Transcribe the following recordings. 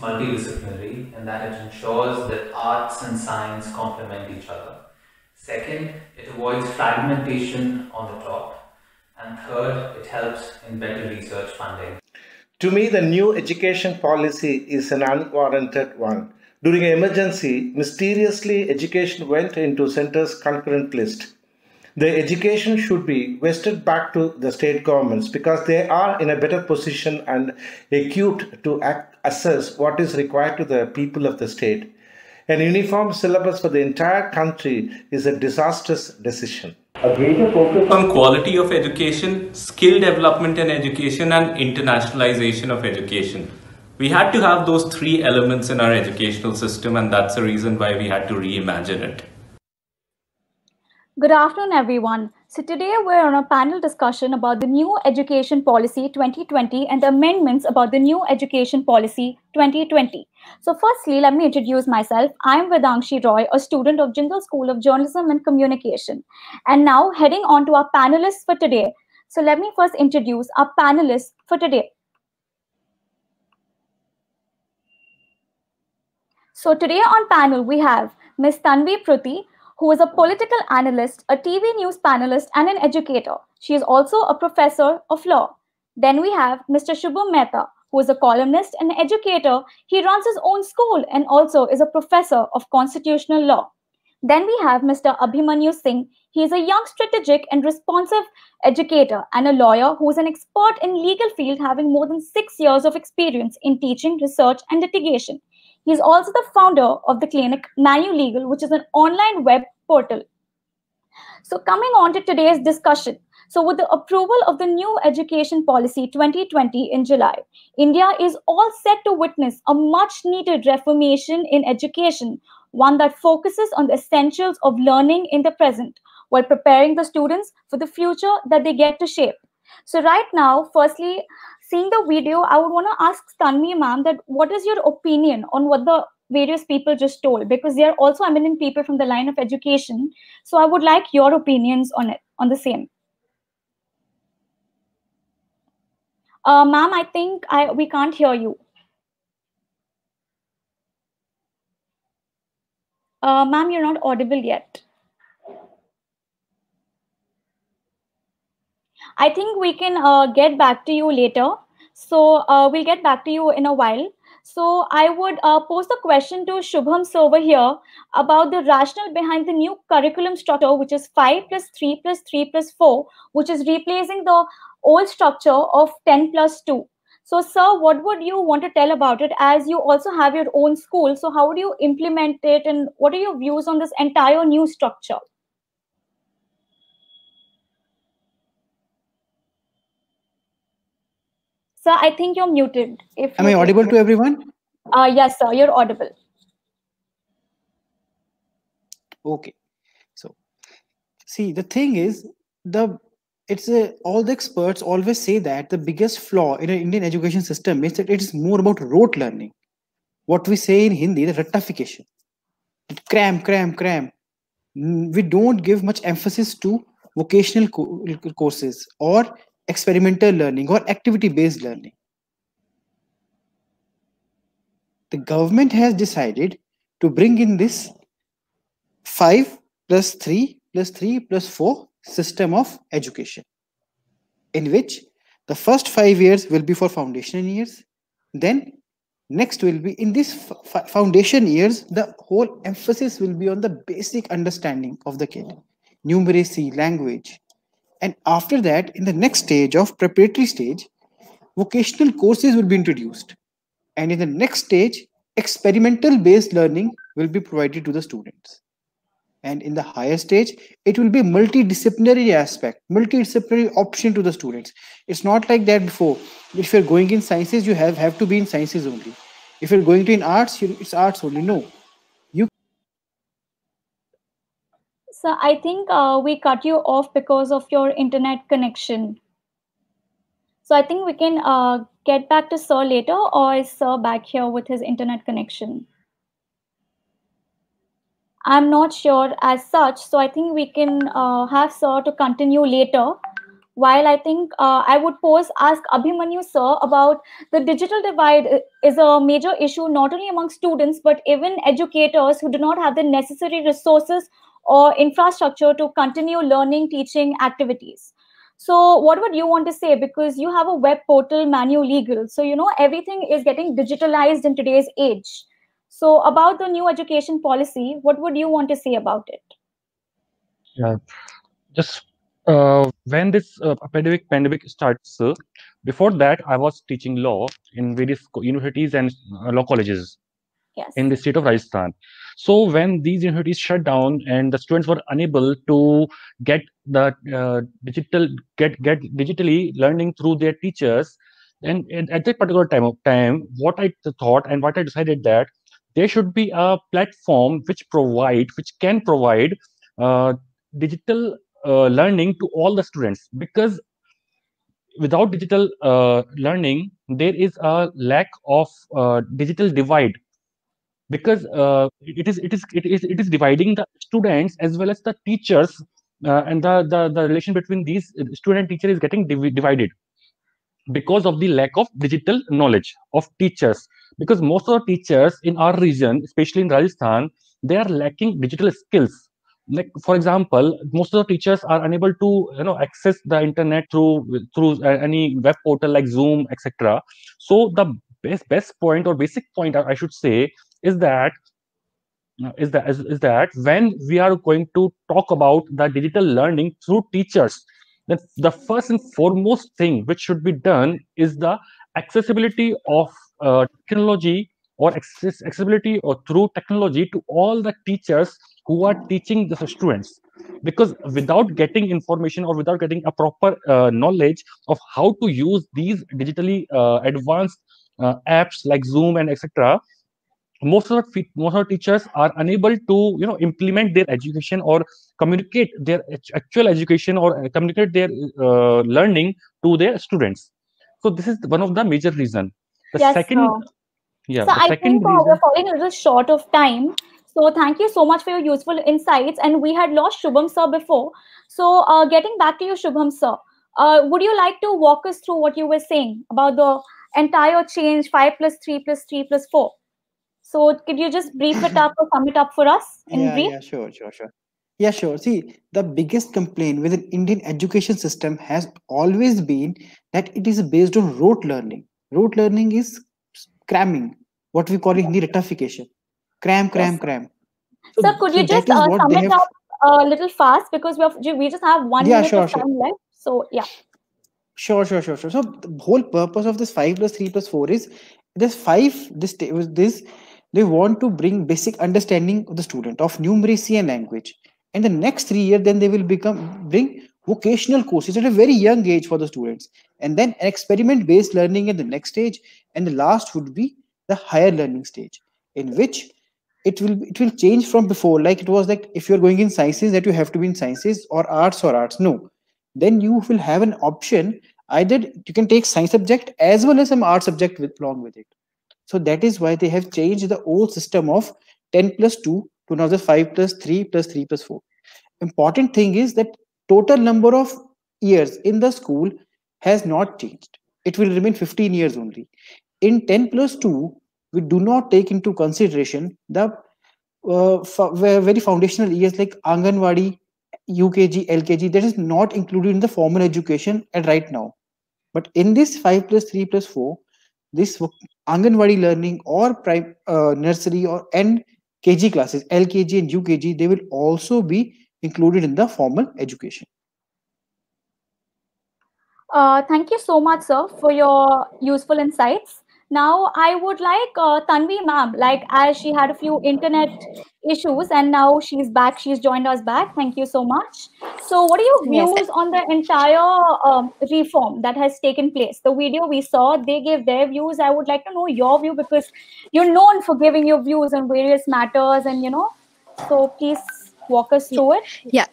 multidisciplinary in that it ensures that arts and science complement each other. Second, it avoids fragmentation on the top. And third, it helps in better research funding. To me, the new education policy is an unwarranted one. During an emergency, mysteriously, education went into center's concurrent list. The education should be vested back to the state governments because they are in a better position and equipped to assess what is required to the people of the state. An uniform syllabus for the entire country is a disastrous decision. A greater focus on quality of education, skill development in education, and internationalization of education. We had to have those three elements in our educational system, and that's the reason why we had to reimagine it. Good afternoon, everyone. So today we're on a panel discussion about the new Education Policy 2020 and the amendments about the new Education Policy 2020. So firstly, let me introduce myself. I'm Vedangshi Roy, a student of Jindal School of Journalism and Communication. And now heading on to our panelists for today. So let me first introduce our panelists for today. So today on panel, we have Ms. Tanvi Pruthi, who is a political analyst, a TV news panelist, and an educator. She is also a professor of law. Then we have Mr. Shubham Mehta, who is a columnist and educator. He runs his own school and also is a professor of constitutional law. Then we have Mr. Abhimanyu Singh. He is a young, strategic, and responsive educator and a lawyer who is an expert in legal field, having more than 6 years of experience in teaching, research, and litigation. He is also the founder of the clinic Manu Legal, which is an online web portal. So coming on to today's discussion. So with the approval of the new Education Policy 2020 in July, India is all set to witness a much needed reformation in education, one that focuses on the essentials of learning in the present while preparing the students for the future that they get to shape. So right now, firstly, seeing the video, I would want to ask Tanvi ma'am that what is your opinion on what the various people just told, because they are also eminent people from the line of education. So I would like your opinions on it, on the same. Ma'am, I think we can't hear you. Ma'am, you're not audible yet. I think we can get back to you later. So we'll get back to you in a while. So I would pose the question to Shubham sir over here about the rationale behind the new curriculum structure, which is 5 plus 3 plus 3 plus 4, which is replacing the old structure of 10 plus 2. So, sir, what would you want to tell about it, as you also have your own school? So how would you implement it, and what are your views on this entire new structure? Sir, I think you're muted. Am I audible to everyone? Yes, sir, you're audible. Okay. So, see, the thing is, all the experts always say that the biggest flaw in an Indian education system is that it is more about rote learning. What we say in Hindi, the rattafication. Cram, cram, cram. We don't give much emphasis to vocational courses or experimental learning or activity-based learning. The government has decided to bring in this 5 plus 3 plus 3 plus 4 system of education, in which the first 5 years will be for foundation years. Then next will be in this foundation years, the whole emphasis will be on the basic understanding of the kid, numeracy, language. And after that, in the next stage of preparatory stage, vocational courses will be introduced. And in the next stage, experimental based learning will be provided to the students. And in the higher stage, it will be multidisciplinary aspect, multidisciplinary option to the students. It's not like that before. If you're going in sciences, you have to be in sciences only. If you're going to in arts, it's arts only. No. So I think we cut you off because of your internet connection. So I think we can get back to Sir later, or is Sir back here with his internet connection? I'm not sure as such, so I think we can have Sir to continue later While I think I would ask Abhimanyu sir about the digital divide is a major issue not only among students but even educators who do not have the necessary resources or infrastructure to continue learning teaching activities. So what would you want to say? Because you have a web portal, Manu Legal. So, everything is getting digitalized in today's age. So about the new education policy, what would you want to say about it? Yeah, just when this pandemic starts, before that, I was teaching law in various universities and law colleges Yes. in the state of Rajasthan. So when these universities shut down and the students were unable to get the get digitally learning through their teachers, and at that particular time, what I thought and what I decided that there should be a platform which can provide uh, digital learning to all the students, because without digital learning there is a lack of digital divide, because it is dividing the students as well as the teachers, and the relation between these student and teacher is getting divided because of the lack of digital knowledge of teachers. Because most of the teachers in our region, especially in Rajasthan, they are lacking digital skills. Like for example, most of the teachers are unable to access the internet through any web portal like Zoom, etc. So the best point or basic point I should say is that when we are going to talk about the digital learning through teachers, then the first and foremost thing which should be done is the accessibility of technology, or accessibility or through technology to all the teachers who are teaching the students. Because without getting information or without getting a proper knowledge of how to use these digitally advanced apps like Zoom and etc., most of the teachers are unable to implement their education or communicate their actual education, or communicate their learning to their students. So this is one of the major reason. The Yes, second sir. Yeah, So the I second think we're reason. falling a little short of time. So thank you so much for your useful insights. And we had lost Shubham sir before. So getting back to you, Shubham sir, would you like to walk us through what you were saying about the entire change 5 plus 3 plus 3 plus 4? So could you just brief it up or sum it up for us in Yeah, brief? yeah, sure. Yeah, sure. See, the biggest complaint with an Indian education system has always been that it is based on rote learning. Rote learning is cramming, what we call in Hindi ratification. Cram, Yes, cram, sir. cram. Sir, So, could so you just that is what sum they it have. up a little fast because we just have 1 minute Yeah, of sure. time left. So yeah. Sure. So the whole purpose of this 5 plus 3 plus 4 is this five. This they want to bring basic understanding of the student of numeracy and language. And the next 3 years, then they will bring vocational courses at a very young age for the students, and then an experiment based learning at the next stage, and the last would be the higher learning stage, in which it will change from before. Like it was like if you're going in sciences, that you have to be in sciences or arts. No, then you will have an option. Either you can take science subject as well as some art subject along with it. So that is why they have changed the old system of 10 plus 2 to now the 5 plus 3 plus 3 plus 4. Important thing is that total number of years in the school has not changed. It will remain 15 years only. In 10 plus 2, we do not take into consideration the very foundational years like Anganwadi, UKG, LKG, that is not included in the formal education at right now. But in this 5 plus 3 plus 4, this Anganwadi learning or nursery or and KG classes, LKG and UKG, they will also be included in the formal education. Thank you so much, sir, for your useful insights. Now, I would like Tanvi ma'am, like as she had a few internet issues and now she's back, she's joined us back. Thank you so much. So, what are your Yes. views on the entire reform that has taken place? The video we saw, they gave their views. I would like to know your view because you're known for giving your views on various matters, and so please walk us through it. Yeah.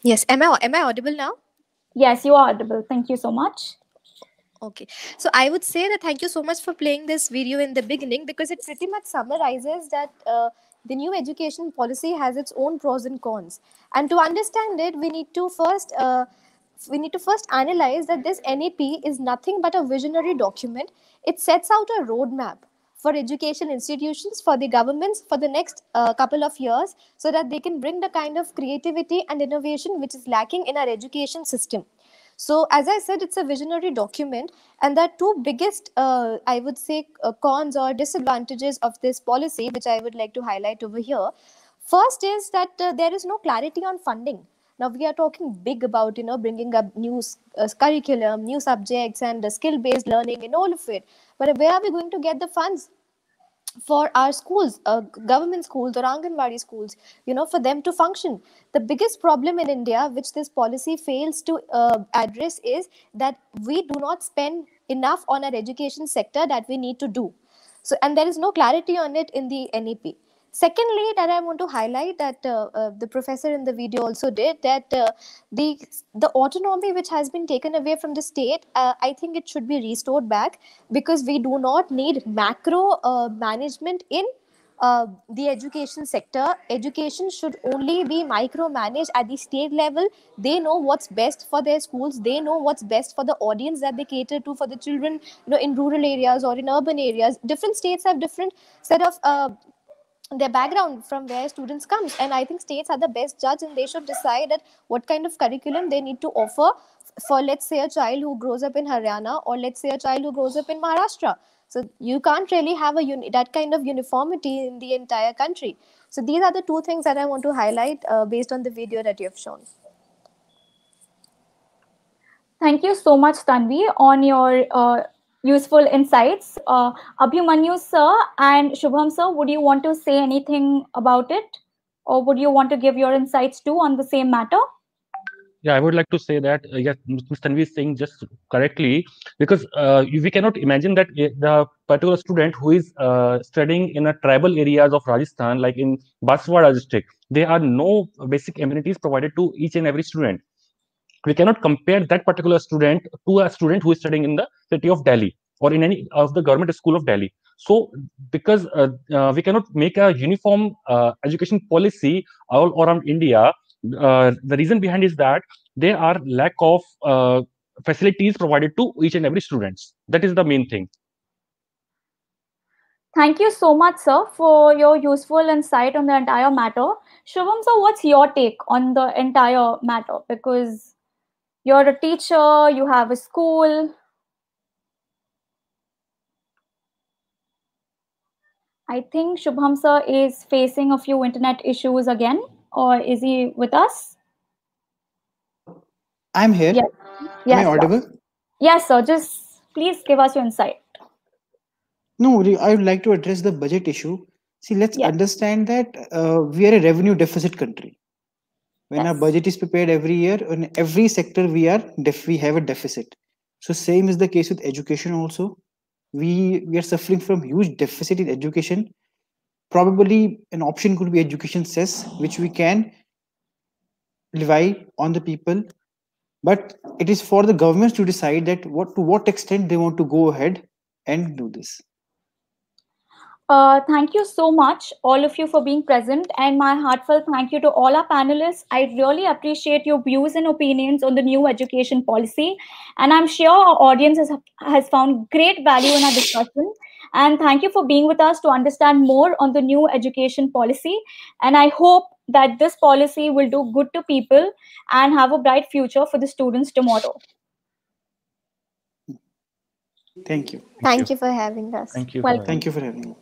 Yes. Am I audible now? Yes, you are audible. Thank you so much. Okay. So I would say that thank you so much for playing this video in the beginning, because it pretty much summarizes that the new education policy has its own pros and cons. And to understand it, we need to first we need to first analyze that this NEP is nothing but a visionary document. It sets out a roadmap for education institutions, for the governments, for the next couple of years, so that they can bring the kind of creativity and innovation which is lacking in our education system. So, as I said, it's a visionary document, and the two biggest, I would say, cons or disadvantages of this policy, which I would like to highlight over here. First is that there is no clarity on funding. Now we are talking big about bringing up new curriculum, new subjects, and skill-based learning and all of it. But where are we going to get the funds for our schools, government schools or Anganwadi schools, for them to function? The biggest problem in India, which this policy fails to address, is that we do not spend enough on our education sector that we need to do. So, and there is no clarity on it in the NEP. Secondly, that I want to highlight that the professor in the video also did, that the autonomy which has been taken away from the state, I think it should be restored back, because we do not need macro management in the education sector. Education should only be micromanaged at the state level. They know what's best for their schools. They know what's best for the audience that they cater to, for the children, in rural areas or in urban areas. Different states have different set of their background from where students comes, and I think states are the best judge, and they should decide that what kind of curriculum they need to offer for, let's say, a child who grows up in Haryana, or let's say a child who grows up in Maharashtra. So you can't really have that kind of uniformity in the entire country. So these are the two things that I want to highlight based on the video that you have shown. Thank you so much, Tanvi, on your useful insights. Abhimanyu sir and Shubham sir, would you want to say anything about it? Or would you want to give your insights too on the same matter? Yeah, I would like to say that, yes, Ms. Tanvi is saying just correctly, because we cannot imagine that the particular student who is studying in a tribal areas of Rajasthan, like in Banswara district, there are no basic amenities provided to each and every student. We cannot compare that particular student to a student who is studying in the city of Delhi or in any of the government school of Delhi. So, because we cannot make a uniform education policy all around India, the reason behind is that there are lack of facilities provided to each and every students. That is the main thing. Thank you so much, sir, for your useful insight on the entire matter. Shubham sir, what's your take on the entire matter? Because you're a teacher, you have a school. I think Shubham sir is facing a few internet issues again, or is he with us? I'm here. Yes. Am I audible? Sir. Yes, sir. Just please give us your insight. No, I would like to address the budget issue. See, let's understand that we are a revenue deficit country. When our budget is prepared every year, in every sector we have a deficit. So same is the case with education also. We are suffering from huge deficit in education. Probably an option could be education cess, which we can levy on the people. But it is for the governments to decide that to what extent they want to go ahead and do this. Thank you so much, all of you, for being present, and my heartfelt thank you to all our panelists. I really appreciate your views and opinions on the new education policy, and I'm sure our audience has found great value in our discussion. And thank you for being with us to understand more on the new education policy. And I hope that this policy will do good to people and have a bright future for the students tomorrow. Thank you. Thank you for having us. Thank you. Thank you for having me.